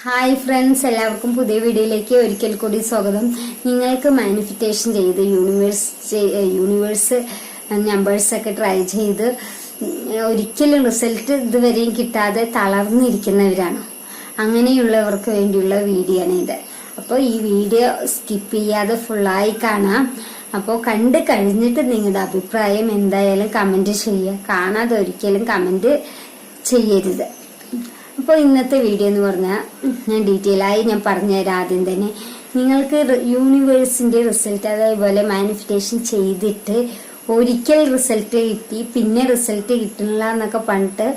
Hi friends, എല്ലാവർക്കും പുതിയ വീഡിയോയിലേക്ക് ഒരിക്കൽ കൂടി സ്വാഗതം. നിങ്ങൾക്ക് മാനിഫെസ്റ്റേഷൻ ചെയ്ത് യൂണിവേഴ്സ് നമ്പേഴ്സ് ഒക്കെ ട്രൈ ചെയ്ത് ഒരിക്കലും റിസൾട്ട് ഇതുവരെയും കിട്ടാതെ തളർന്നിരിക്കുന്നവരാണ്. അങ്ങനെയുള്ളവർക്ക് വേണ്ടിയുള്ള വീഡിയോ ആണ് ഇത്. അപ്പോൾ ഈ വീഡിയോ സ്കിപ്പ് ചെയ്യാതെ ഫുള്ളായി കാണാം. അപ്പോൾ കണ്ടു കഴിഞ്ഞിട്ട് നിങ്ങളുടെ അഭിപ്രായം എന്തായാലും കമന്റ് ചെയ്യുക. കാണാതെ ഒരിക്കലും കമന്റ് ചെയ്യരുത്. അപ്പോൾ ഇന്നത്തെ വീഡിയോ എന്ന് പറഞ്ഞാൽ ഞാൻ ഡീറ്റെയിൽ ആയി പറഞ്ഞുതരാം. ആദ്യം തന്നെ നിങ്ങൾക്ക് യൂണിവേഴ്സിന്റെ റിസൾട്ട്, അതേപോലെ മാനിഫെസ്റ്റേഷൻ ചെയ്തിട്ട് ഒരിക്കൽ റിസൾട്ട് കിട്ടി പിന്നെ റിസൾട്ട് കിട്ടുന്നില്ല എന്നൊക്കെ പറഞ്ഞിട്ട്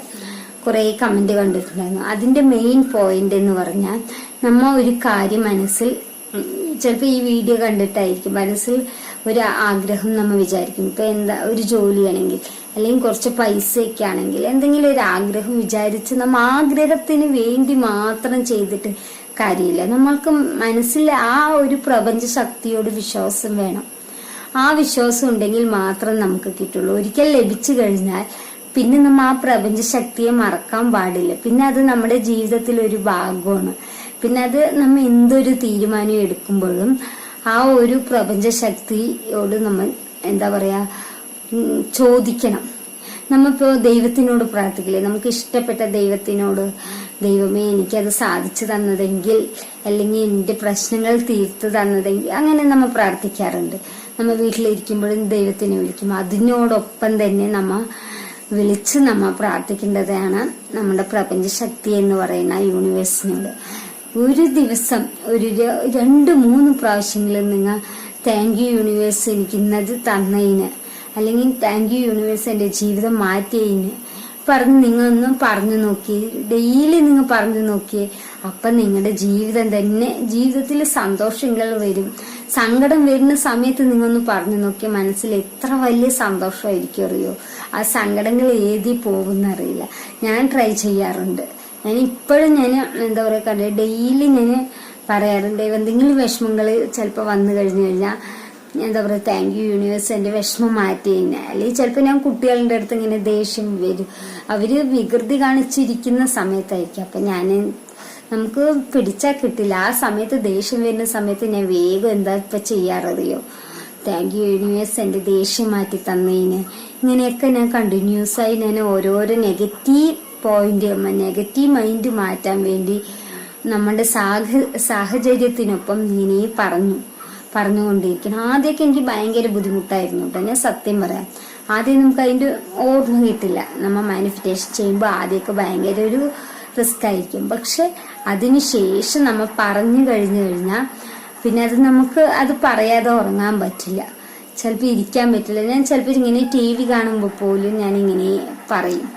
കുറെ കമന്റ് കണ്ടിട്ടുണ്ടായിരുന്നു. അതിന്റെ മെയിൻ പോയിന്റ് എന്ന് പറഞ്ഞാൽ നമ്മ ഒരു കാര്യം മനസ്സിൽ, ചിലപ്പോൾ ഈ വീഡിയോ കണ്ടിട്ടായിരിക്കും മനസ്സിൽ ഒരു ആഗ്രഹം നമ്മൾ വിചാരിക്കും. ഇപ്പൊ എന്താ ഒരു ജോലിയാണെങ്കിൽ അല്ലെങ്കിൽ കുറച്ച് പൈസയൊക്കെ ആണെങ്കിൽ എന്തെങ്കിലും ഒരു ആഗ്രഹം വിചാരിച്ച് നമ്മൾ ആഗ്രഹത്തിന് വേണ്ടി മാത്രം ചെയ്തിട്ട് കാര്യമില്ല. നമ്മൾക്ക് മനസ്സിൽ ആ ഒരു പ്രപഞ്ച ശക്തിയോട് വിശ്വാസം വേണം. ആ വിശ്വാസം ഉണ്ടെങ്കിൽ മാത്രം നമുക്ക് കിട്ടുള്ളൂ. ഒരിക്കൽ ലഭിച്ചു കഴിഞ്ഞാൽ പിന്നെ നമ്മൾ ആ പ്രപഞ്ച ശക്തിയെ മറക്കാൻ പാടില്ല. പിന്നെ അത് നമ്മുടെ ജീവിതത്തിൽ ഒരു ഭാഗമാണ്. പിന്നെ അത് നമ്മൾ എന്തൊരു തീരുമാനം എടുക്കുമ്പോഴും ആ ഒരു പ്രപഞ്ച ശക്തിയോട് നമ്മൾ എന്താ പറയാ ചോദിക്കണം. നമ്മളിപ്പോ ദൈവത്തിനോട് പ്രാർത്ഥിക്കില്ലേ, നമുക്ക് ഇഷ്ടപ്പെട്ട ദൈവത്തിനോട്, ദൈവമേ എനിക്കത് സാധിച്ചു തന്നതെങ്കിൽ, അല്ലെങ്കിൽ എന്റെ പ്രശ്നങ്ങൾ തീർത്തു തന്നതെങ്കിൽ, അങ്ങനെ നമ്മൾ പ്രാർത്ഥിക്കാറുണ്ട്. നമ്മൾ വീട്ടിലിരിക്കുമ്പോഴും ദൈവത്തിനെ വിളിക്കും. അതിനോടൊപ്പം തന്നെ നമ്മൾ പ്രാർത്ഥിക്കേണ്ടതാണ് നമ്മുടെ പ്രപഞ്ച ശക്തി എന്ന് പറയുന്ന യൂണിവേഴ്സിനോട്. ഒരു ദിവസം ഒരു 2-3 പ്രാവശ്യങ്ങളും നിങ്ങൾ താങ്ക് യു യൂണിവേഴ്സ് എനിക്ക് ഇന്നത് തന്നതിന്, അല്ലെങ്കിൽ താങ്ക് യു യൂണിവേഴ്സ് എന്റെ ജീവിതം മാറ്റിയതിന് നിങ്ങളൊന്നും പറഞ്ഞു നോക്കി, ഡെയിലി നിങ്ങൾ പറഞ്ഞു നോക്കിയേ. അപ്പൊ നിങ്ങളുടെ ജീവിതം തന്നെ, ജീവിതത്തിൽ സന്തോഷങ്ങൾ വരും. സങ്കടം വരുന്ന സമയത്ത് നിങ്ങളൊന്ന് പറഞ്ഞു നോക്കിയ മനസ്സിൽ എത്ര വലിയ സന്തോഷമായിരിക്കും അറിയോ. ആ സങ്കടങ്ങൾ ഏതി പോകുന്നറിയില്ല. ഞാൻ ട്രൈ ചെയ്യാറുണ്ട്. ഞാൻ ഇപ്പോഴും എന്താ പറയാ ഡെയിലി ഞാൻ പറയാറുണ്ട്. എന്തെങ്കിലും വിഷമങ്ങൾ ചിലപ്പോൾ വന്നു കഴിഞ്ഞു കഴിഞ്ഞാൽ എന്താ പറയാ താങ്ക് യു യൂണിവേഴ്സ് എന്റെ വിഷമം മാറ്റി കഴിഞ്ഞാൽ. അല്ലെങ്കിൽ ചിലപ്പോൾ ഞാൻ കുട്ടികളുടെ അടുത്ത് ഇങ്ങനെ ദേഷ്യം വരും, അവര് വികൃതി കാണിച്ചിരിക്കുന്ന സമയത്തായിരിക്കും. അപ്പൊ നമുക്ക് പിടിച്ചാൽ കിട്ടില്ല. ആ സമയത്ത് ദേഷ്യം വരുന്ന സമയത്ത് ഞാൻ വേഗം എന്താ ഇപ്പൊ ചെയ്യാററിയോ, താങ്ക് യു യൂണിവേഴ്സ് എന്റെ ദേഷ്യം മാറ്റി തന്നതിന്. ഇങ്ങനെയൊക്കെ ഞാൻ കണ്ടിന്യൂസ് ആയി ഞാൻ ഓരോരോ നെഗറ്റീവ് മൈൻഡ് മാറ്റാൻ വേണ്ടി നമ്മുടെ സാഹചര്യത്തിനൊപ്പം ഇങ്ങനെ പറഞ്ഞുകൊണ്ടിരിക്കണം. ആദ്യമൊക്കെ എനിക്ക് ഭയങ്കര ബുദ്ധിമുട്ടായിരുന്നു കേട്ടോ, ഞാൻ സത്യം പറയാം. ആദ്യം നമുക്ക് അതിന്റെ ഓർമ്മ കിട്ടില്ല. നമ്മൾ മാനിഫെസ്റ്റേഷൻ ചെയ്യുമ്പോൾ ആദ്യമൊക്കെ ഭയങ്കര ഒരു റിസ്ക് ആയിരിക്കും. പക്ഷെ അതിനുശേഷം നമ്മൾ പറഞ്ഞു കഴിഞ്ഞാൽ പിന്നെ അത് പറയാതെ ഉറങ്ങാൻ പറ്റില്ല, ചിലപ്പോൾ ഇരിക്കാൻ പറ്റില്ല. ഞാൻ ചിലപ്പോൾ ഇങ്ങനെ TV കാണുമ്പോൾ പോലും ഞാൻ ഇങ്ങനെ പറയും.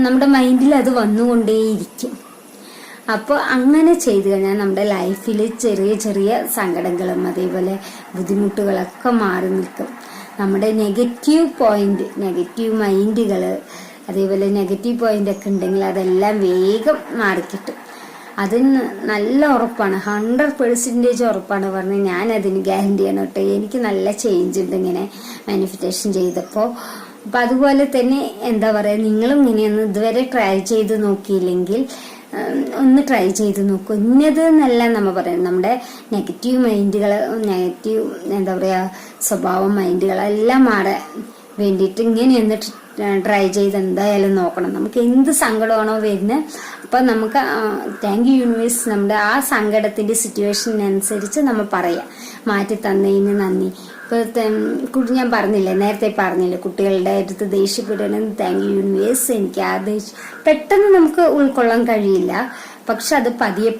നമ്മുടെ മൈൻഡിൽ അത് വന്നുകൊണ്ടേയിരിക്കും. അപ്പോൾ അങ്ങനെ ചെയ്തു കഴിഞ്ഞാൽ നമ്മുടെ ലൈഫിൽ ചെറിയ ചെറിയ സങ്കടങ്ങളും അതേപോലെ ബുദ്ധിമുട്ടുകളൊക്കെ മാറി നിൽക്കും. നമ്മുടെ നെഗറ്റീവ് മൈൻഡുകൾ, അതേപോലെ നെഗറ്റീവ് പോയിന്റ് ഒക്കെ ഉണ്ടെങ്കിൽ അതെല്ലാം വേഗം മാറിക്കിട്ടും. അതിന് നല്ല ഉറപ്പാണ്, 100% ഉറപ്പാണ് പറഞ്ഞത്. ഞാൻ അതിന് ഗ്യാരണ്ടിയാണ് കേട്ടോ. എനിക്ക് നല്ല ചേഞ്ച് ഉണ്ട് ഇങ്ങനെ മാനിഫെസ്റ്റേഷൻ ചെയ്തപ്പോൾ. അപ്പൊ അതുപോലെ തന്നെ എന്താ പറയാ, നിങ്ങളും ഇങ്ങനെയൊന്നും ഇതുവരെ ട്രൈ ചെയ്ത് നോക്കിയില്ലെങ്കിൽ ഒന്ന് ട്രൈ ചെയ്ത് നോക്കൂ. ഇന്നത് എന്നല്ല നമ്മൾ പറയുന്നത്, നമ്മുടെ നെഗറ്റീവ് മൈൻഡുകൾ, നെഗറ്റീവ് എന്താ പറയാ സ്വഭാവം മൈൻഡുകളെല്ലാം മാറാൻ വേണ്ടിയിട്ട് ഇങ്ങനെയൊന്ന് ട്രൈ ചെയ്ത് എന്തായാലും നോക്കണം. നമുക്ക് എന്ത് സങ്കടമാണോ വരുന്നത്, അപ്പൊ നമുക്ക് താങ്ക് യു യൂണിവേഴ്സ് നമ്മുടെ ആ സങ്കടത്തിന്റെ സിറ്റുവേഷനനുസരിച്ച് നമ്മൾ പറയാം, മാറ്റി തന്നതിന് നന്ദി. ഇപ്പൊ ഞാൻ നേരത്തെ പറഞ്ഞില്ലേ, കുട്ടികളുടെ അടുത്ത് ദേഷ്യപ്പെടണം, താങ്ക് യു യൂണിവേഴ്സ് എനിക്ക് ആ ദേഷ്യം പെട്ടെന്ന് നമുക്ക് ഉൾക്കൊള്ളാൻ കഴിയില്ല. പക്ഷെ അത്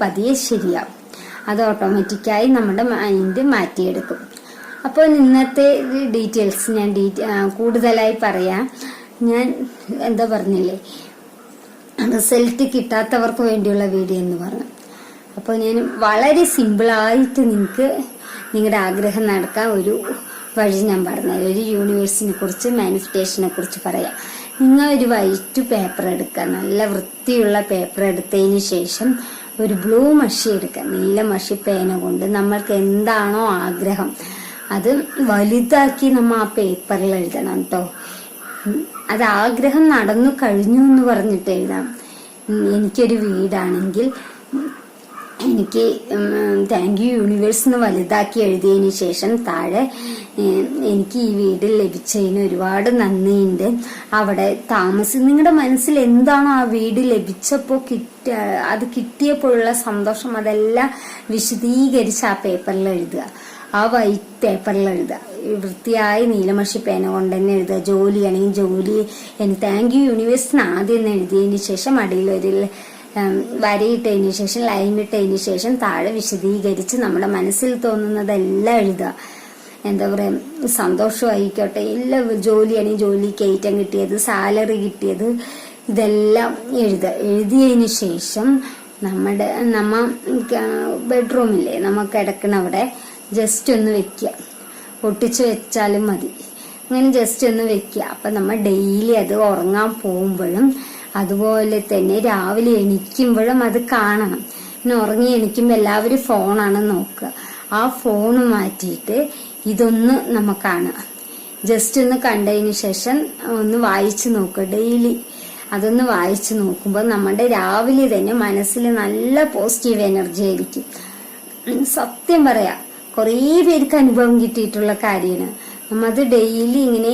പതിയെ ശരിയാവും. അത് ഓട്ടോമാറ്റിക്കായി നമ്മുടെ മൈൻഡ് മാറ്റിയെടുക്കും. അപ്പോൾ ഇന്നത്തെ ഡീറ്റെയിൽസ് ഞാൻ കൂടുതലായി പറയാം. ഞാൻ എന്താ പറഞ്ഞില്ലേ, റിസൾട്ട് കിട്ടാത്തവർക്ക് വേണ്ടിയുള്ള വീഡിയോ എന്ന് പറഞ്ഞു. അപ്പോൾ ഞാൻ വളരെ സിമ്പിളായിട്ട് നിങ്ങളുടെ ആഗ്രഹം നടക്കാൻ ഒരു വഴി ഞാൻ പറഞ്ഞത്, ഒരു യൂണിവേഴ്സിനെ കുറിച്ച്, മാനിഫെസ്റ്റേഷനെ കുറിച്ച് പറയാം. നിങ്ങൾ ഒരു വൈറ്റ് പേപ്പർ എടുക്കുക, നല്ല വൃത്തിയുള്ള പേപ്പർ എടുത്തതിന് ശേഷം ഒരു ബ്ലൂ മഷി എടുക്കുക, നീല മഷി പേന കൊണ്ട് നമ്മൾക്ക് എന്താണോ ആഗ്രഹം അത് വലുതാക്കി നമ്മൾ ആ പേപ്പറിൽ എഴുതണം കേട്ടോ. അത് ആഗ്രഹം നടന്നു കഴിഞ്ഞു എന്ന് പറഞ്ഞിട്ട് എഴുതാം. എനിക്കൊരു വീടാണെങ്കിൽ എനിക്ക് താങ്ക് യു യൂണിവേഴ്സ് എന്ന് വലുതാക്കി എഴുതിയതിന് ശേഷം താഴെ എനിക്ക് ഈ വീട് ലഭിച്ചതിന് ഒരുപാട് നന്ദിയുണ്ട്. അവിടെ നിങ്ങളുടെ മനസ്സിൽ എന്താണോ ആ വീട് ലഭിച്ചപ്പോൾ അത് കിട്ടിയപ്പോഴുള്ള സന്തോഷം അതെല്ലാം വിശദീകരിച്ച് ആ പേപ്പറിൽ എഴുതുക. ആ വൈറ്റ് പേപ്പറിൽ എഴുതുക. വൃത്തിയായി നീലമഷി പേന കൊണ്ട് തന്നെ എഴുതുക. ജോലിയാണെങ്കിൽ ജോലി എനിക്ക് താങ്ക് യു യൂണിവേഴ്സിന് ആദ്യം എഴുതിയതിന് ശേഷം അടിയിലൊരു വരയിട്ടതിന് ശേഷം ലൈൻ ഇട്ടതിന് ശേഷം താഴെ വിശദീകരിച്ച് നമ്മുടെ മനസ്സിൽ തോന്നുന്നതെല്ലാം എഴുതുക. എന്താ പറയുക, സന്തോഷമായിക്കോട്ടെ, എല്ലാം ജോലിയാണെങ്കിൽ ജോലി, കയറ്റം കിട്ടിയത്, സാലറി കിട്ടിയത്, ഇതെല്ലാം എഴുതിയതിന് ശേഷം നമ്മ ബെഡ്റൂമില്ലേ നമ്മ കിടക്കണ അവിടെ ജസ്റ്റ് ഒന്ന് വെക്കുക. ഒട്ടിച്ച് വെച്ചാലും മതി. അങ്ങനെ ജസ്റ്റ് ഒന്ന് വെക്കുക. അപ്പൊ നമ്മൾ ഡെയിലി അത് ഉറങ്ങാൻ പോകുമ്പോഴും അതുപോലെ തന്നെ രാവിലെ എണീക്കുമ്പോഴും അത് കാണണം. പിന്നെ ഉറങ്ങി എണീക്കുമ്പോൾ എല്ലാവരും ഫോണാണ് നോക്കുക. ആ ഫോണ് മാറ്റിയിട്ട് ഇതൊന്ന് നമ്മ കാണുക. ജസ്റ്റ് ഒന്ന് കണ്ടതിന് ശേഷം ഒന്ന് വായിച്ചു നോക്കുക ഡെയിലി. അതൊന്ന് വായിച്ചു നോക്കുമ്പോൾ നമ്മുടെ രാവിലെ തന്നെ മനസ്സിൽ നല്ല പോസിറ്റീവ് എനർജി ആയിരിക്കും. സത്യം പറയാ, കുറേ പേർക്ക് അനുഭവം കിട്ടിയിട്ടുള്ള കാര്യമാണ്. നമ്മ അത് ഡെയിലി ഇങ്ങനെ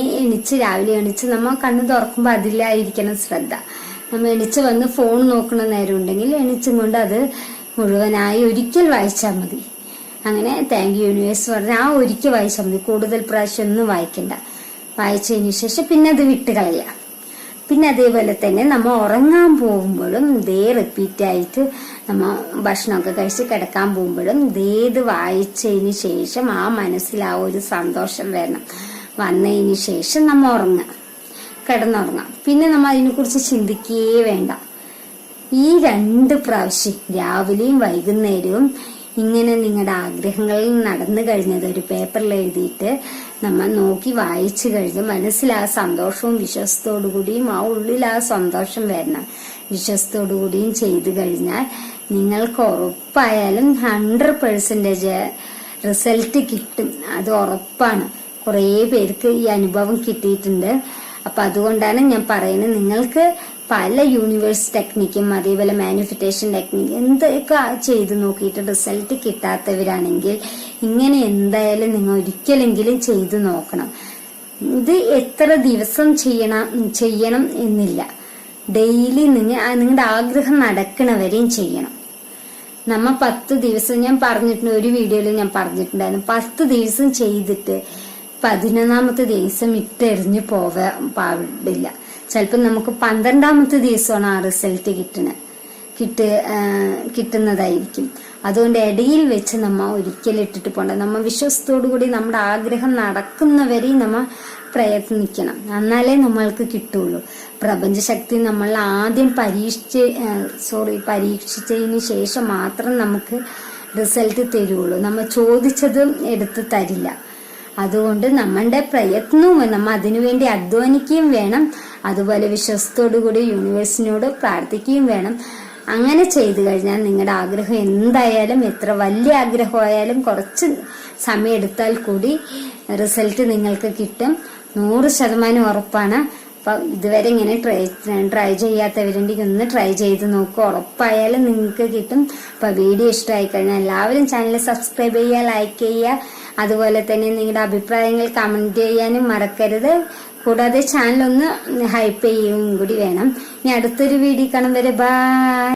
രാവിലെ എണിച്ച് നമ്മ കണ്ണ് തുറക്കുമ്പോൾ അതിലായിരിക്കണം ശ്രദ്ധ. നമ്മ എണിച്ച് വന്ന് ഫോൺ നോക്കുന്ന നേരം ഉണ്ടെങ്കിൽ എണിച്ചും കൊണ്ട് അത് മുഴുവനായി ഒരിക്കൽ വായിച്ചാൽ മതി. അങ്ങനെ താങ്ക് യു യൂണിവേഴ്സ് പറഞ്ഞ ആ ഒരിക്കൽ വായിച്ചാൽ മതി. കൂടുതൽ പ്രാവശ്യം ഒന്നും വായിക്കണ്ട. വായിച്ചതിന് ശേഷം പിന്നെ അത് വിട്ട് കളയാം. പിന്നെ അതേപോലെ തന്നെ നമ്മ ഉറങ്ങാൻ പോകുമ്പോഴും ഇതേ റിപ്പീറ്റായിട്ട് നമ്മ ഭക്ഷണമൊക്കെ കഴിച്ച് കിടക്കാൻ പോകുമ്പോഴും ഇതേത് വായിച്ചതിന് ശേഷം ആ മനസ്സിൽ ആ ഒരു സന്തോഷം വന്നതിന് ശേഷം നമ്മ കിടന്നുറങ്ങാം. പിന്നെ നമ്മ അതിനെക്കുറിച്ച് ചിന്തിക്കുകയേ വേണ്ട. ഈ 2 പ്രാവശ്യം രാവിലെയും വൈകുന്നേരവും ഇങ്ങനെ നിങ്ങളുടെ ആഗ്രഹങ്ങളിൽ നടന്നു കഴിഞ്ഞത് ഒരു പേപ്പറിൽ എഴുതിയിട്ട് നമ്മൾ നോക്കി വായിച്ചു കഴിഞ്ഞ് മനസ്സിൽ ആ സന്തോഷവും വിശ്വാസത്തോടു കൂടിയും ആ ഉള്ളിൽ ആ സന്തോഷം വരണം. വിശ്വാസത്തോടു കൂടിയും ചെയ്തു കഴിഞ്ഞാൽ നിങ്ങൾക്ക് ഉറപ്പായാലും 100% റിസൾട്ട് കിട്ടും. അത് ഉറപ്പാണ്. കുറേ പേർക്ക് ഈ അനുഭവം കിട്ടിയിട്ടുണ്ട്. അപ്പൊ അതുകൊണ്ടാണ് ഞാൻ പറയുന്നത്, നിങ്ങൾക്ക് പല യൂണിവേഴ്സ് ടെക്നിക്കും അതേപോലെ മാനിഫെസ്റ്റേഷൻ ടെക്നിക്ക് എന്തൊക്കെ ചെയ്ത് നോക്കിയിട്ട് റിസൾട്ട് കിട്ടാത്തവരാണെങ്കിൽ ഇങ്ങനെ എന്തായാലും നിങ്ങൾ ഒരിക്കലെങ്കിലും ചെയ്തു നോക്കണം. ഇത് എത്ര ദിവസം ചെയ്യണം എന്നില്ല. ഡെയിലി നിങ്ങളുടെ ആഗ്രഹം നടക്കണവരെയും ചെയ്യണം. നമ്മ 10 ദിവസം ഞാൻ പറഞ്ഞിട്ടുണ്ട്, ഒരു വീഡിയോയിൽ ഞാൻ പറഞ്ഞിട്ടുണ്ടായിരുന്നു, 10 ദിവസം ചെയ്തിട്ട് 11ാമത്തെ ദിവസം ഇട്ടെറിഞ്ഞു പാടില്ല. ചിലപ്പോൾ നമുക്ക് 12ാമത്തെ ദിവസമാണ് ആ റിസൾട്ട് കിട്ടുന്നതായിരിക്കും. അതുകൊണ്ട് ഇടയിൽ വെച്ച് നമ്മ ഒരിക്കലും ഇട്ടിട്ട് പോകണ്ട. നമ്മ വിശ്വാസത്തോടു കൂടി നമ്മുടെ ആഗ്രഹം നടക്കുന്നവരെ നമ്മ പ്രയത്നിക്കണം. എന്നാലേ നമ്മൾക്ക് കിട്ടുള്ളൂ. പ്രപഞ്ചശക്തി നമ്മൾ ആദ്യം പരീക്ഷിച്ചതിന് ശേഷം മാത്രം നമുക്ക് റിസൾട്ട് തരുള്ളൂ. നമ്മ ചോദിച്ചത് എടുത്ത് തരില്ല. അതുകൊണ്ട് നമ്മളുടെ പ്രയത്നവും നമ്മ അതിനുവേണ്ടി അധ്വാനിക്കുകയും വേണം. അതുപോലെ വിശ്വാസത്തോടു കൂടി യൂണിവേഴ്സിനോട് പ്രാർത്ഥിക്കുകയും വേണം. അങ്ങനെ ചെയ്തു കഴിഞ്ഞാൽ നിങ്ങളുടെ ആഗ്രഹം എന്തായാലും, എത്ര വലിയ ആഗ്രഹമായാലും കുറച്ച് സമയം എടുത്താൽ കൂടി റിസൾട്ട് നിങ്ങൾക്ക് കിട്ടും. 100% ഉറപ്പാണ്. അപ്പൊ ഇതുവരെ ഇങ്ങനെ ട്രൈ ചെയ്യാത്തവരുണ്ടെങ്കിൽ ഒന്ന് ട്രൈ ചെയ്ത് നോക്കുക. ഉറപ്പായാലും നിങ്ങൾക്ക് കിട്ടും. അപ്പൊ വീഡിയോ ഇഷ്ടമായി കഴിഞ്ഞാൽ എല്ലാവരും ചാനൽ സബ്സ്ക്രൈബ് ചെയ്യുക, ലൈക്ക് ചെയ്യുക. അതുപോലെ തന്നെ നിങ്ങളുടെ അഭിപ്രായങ്ങൾ കമന്റ് ചെയ്യാനും മറക്കരുത്. കൂടാതെ ചാനൽ ഒന്ന് ഹൈപ്പ് ചെയ്യുകയും കൂടി വേണം. ഇനി അടുത്തൊരു വീഡിയോ കാണും വരെ ബൈ.